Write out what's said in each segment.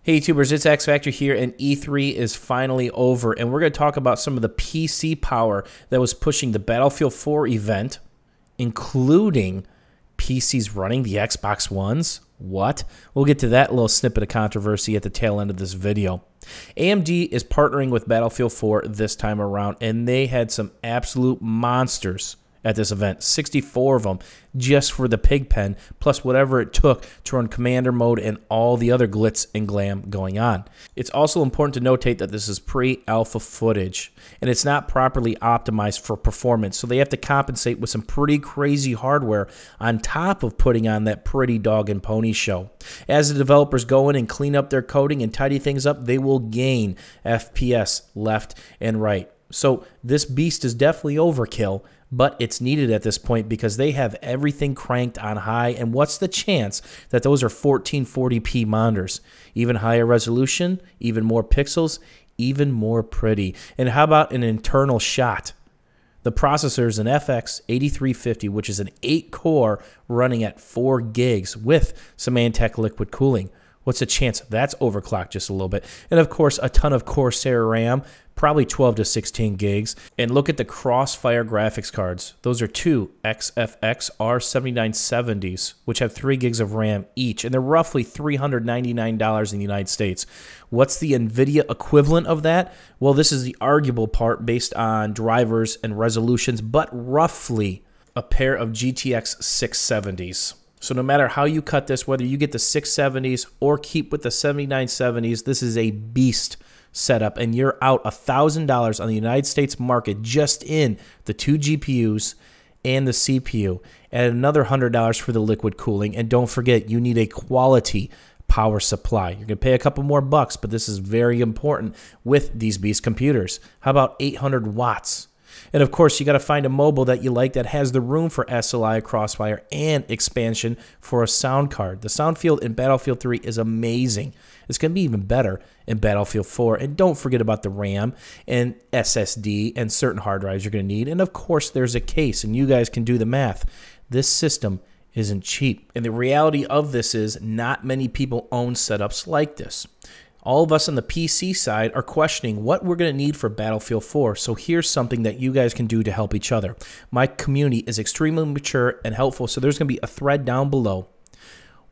Hey YouTubers, it's X Factor here, and E3 is finally over, and we're going to talk about some of the PC power that was pushing the Battlefield 4 event, including PCs running the Xbox Ones. What? We'll get to that little snippet of controversy at the tail end of this video. AMD is partnering with Battlefield 4 this time around, and they had some absolute monsters at this event, 64 of them just for the Pigpen, plus whatever it took to run commander mode and all the other glitz and glam going on. It's also important to notate that this is pre-alpha footage, and it's not properly optimized for performance, so they have to compensate with some pretty crazy hardware on top of putting on that pretty dog and pony show. As the developers go in and clean up their coding and tidy things up, they will gain FPS left and right. So this beast is definitely overkill, but it's needed at this point because they have everything cranked on high, and what's the chance that those are 1440p monitors? Even higher resolution, even more pixels, even more pretty. And how about an internal shot? The processor is an FX 8350, which is an 8-core running at 4 gigs with Symantec liquid cooling. What's the chance that's overclocked just a little bit? And of course, a ton of Corsair RAM, probably 12 to 16 gigs. And look at the Crossfire graphics cards. Those are two XFX R7970s, which have 3 gigs of RAM each, and they're roughly $399 in the United States. What's the NVIDIA equivalent of that? Well, this is the arguable part based on drivers and resolutions, but roughly a pair of GTX 670s. So no matter how you cut this, whether you get the 670s or keep with the 7970s, this is a beast setup, and you're out $1,000 on the United States market just in the 2 GPUs and the CPU, and another $100 for the liquid cooling. And don't forget, you need a quality power supply. You're going to pay a couple more bucks, but this is very important with these beast computers. How about 800 watts? And of course, you got to find a mobile that you like that has the room for SLI, Crossfire, and expansion for a sound card. The sound field in Battlefield 3 is amazing. It's going to be even better in Battlefield 4. And don't forget about the RAM and SSD and certain hard drives you're going to need. And of course, there's a case, and you guys can do the math. This system isn't cheap. And the reality of this is not many people own setups like this. All of us on the PC side are questioning what we're going to need for Battlefield 4, so here's something that you guys can do to help each other. My community is extremely mature and helpful, so there's going to be a thread down below.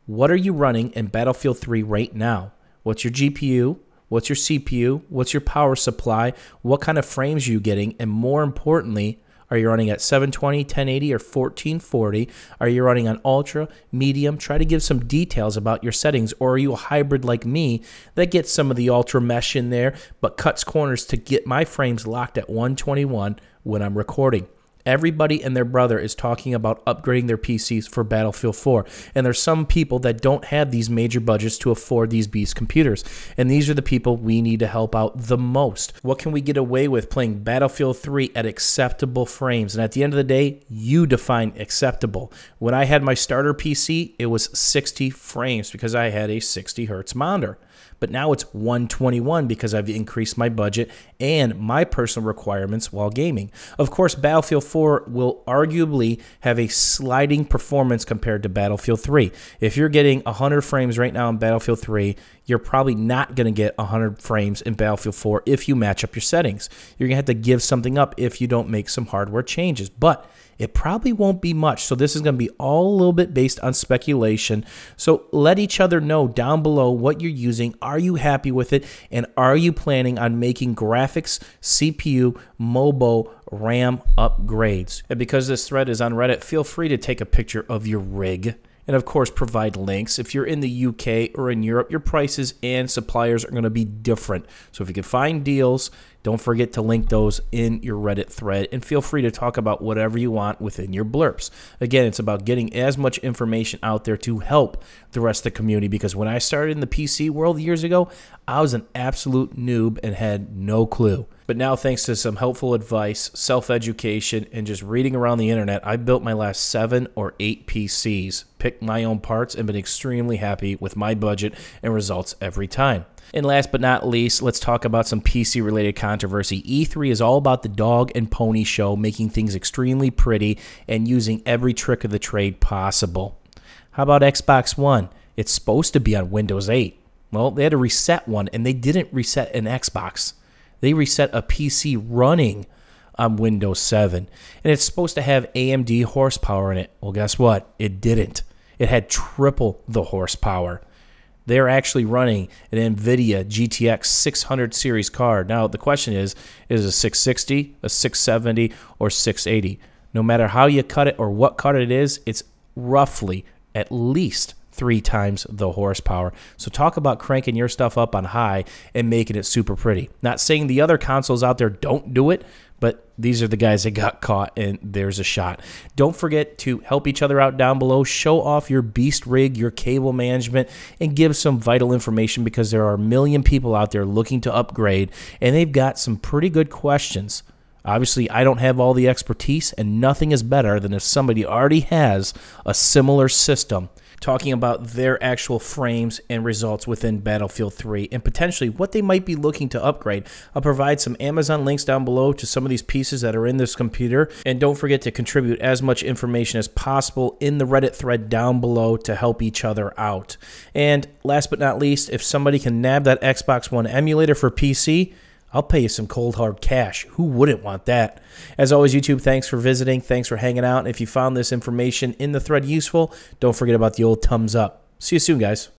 What are you running in Battlefield 3 right now? What's your GPU? What's your CPU? What's your power supply? What kind of frames are you getting? And more importantly, are you running at 720, 1080, or 1440? Are you running on ultra, medium? Try to give some details about your settings. Or are you a hybrid like me that gets some of the ultra mesh in there but cuts corners to get my frames locked at 121 when I'm recording? Everybody and their brother is talking about upgrading their PCs for Battlefield 4. And there's some people that don't have these major budgets to afford these beast computers. And these are the people we need to help out the most. What can we get away with playing Battlefield 3 at acceptable frames? And at the end of the day, you define acceptable. When I had my starter PC, it was 60 frames because I had a 60 hertz monitor. But now it's 121 because I've increased my budget and my personal requirements while gaming. Of course, Battlefield 4 will arguably have a sliding performance compared to Battlefield 3. If you're getting 100 frames right now in Battlefield 3, you're probably not going to get 100 frames in Battlefield 4 if you match up your settings. You're going to have to give something up if you don't make some hardware changes. But it probably won't be much, so this is going to be all a little bit based on speculation. So let each other know down below what you're using. Are you happy with it? And are you planning on making graphics, CPU, mobile, RAM upgrades? And because this thread is on Reddit, feel free to take a picture of your rig. And of course, provide links. If you're in the UK or in Europe, your prices and suppliers are going to be different. So if you can find deals, don't forget to link those in your Reddit thread, and feel free to talk about whatever you want within your blurps. Again, it's about getting as much information out there to help the rest of the community, because when I started in the PC world years ago, I was an absolute noob and had no clue. But now, thanks to some helpful advice, self-education, and just reading around the internet, I built my last 7 or 8 PCs, picked my own parts, and been extremely happy with my budget and results every time. And last but not least, let's talk about some PC-related controversy. E3 is all about the dog and pony show, making things extremely pretty and using every trick of the trade possible. How about Xbox One? It's supposed to be on Windows 8. Well, they had to reset one, and they didn't reset an Xbox. They reset a PC running on Windows 7. And it's supposed to have AMD horsepower in it. Well, guess what? It didn't. It had triple the horsepower. They're actually running an NVIDIA GTX 600 series card. Now, the question is it a 660, a 670, or 680? No matter how you cut it or what cut it is, it's roughly at least 3 times the horsepower. So talk about cranking your stuff up on high and making it super pretty. Not saying the other consoles out there don't do it, but these are the guys that got caught, and there's a shot. Don't forget to help each other out down below. Show off your beast rig, your cable management, and give some vital information, because there are a million people out there looking to upgrade, and they've got some pretty good questions. Obviously, I don't have all the expertise, and nothing is better than if somebody already has a similar system talking about their actual frames and results within Battlefield 3 and potentially what they might be looking to upgrade. I'll provide some Amazon links down below to some of these pieces that are in this computer. And don't forget to contribute as much information as possible in the Reddit thread down below to help each other out. And last but not least, if somebody can nab that Xbox One emulator for PC, I'll pay you some cold hard cash. Who wouldn't want that? As always, YouTube, thanks for visiting. Thanks for hanging out. If you found this information in the thread useful, don't forget about the old thumbs up. See you soon, guys.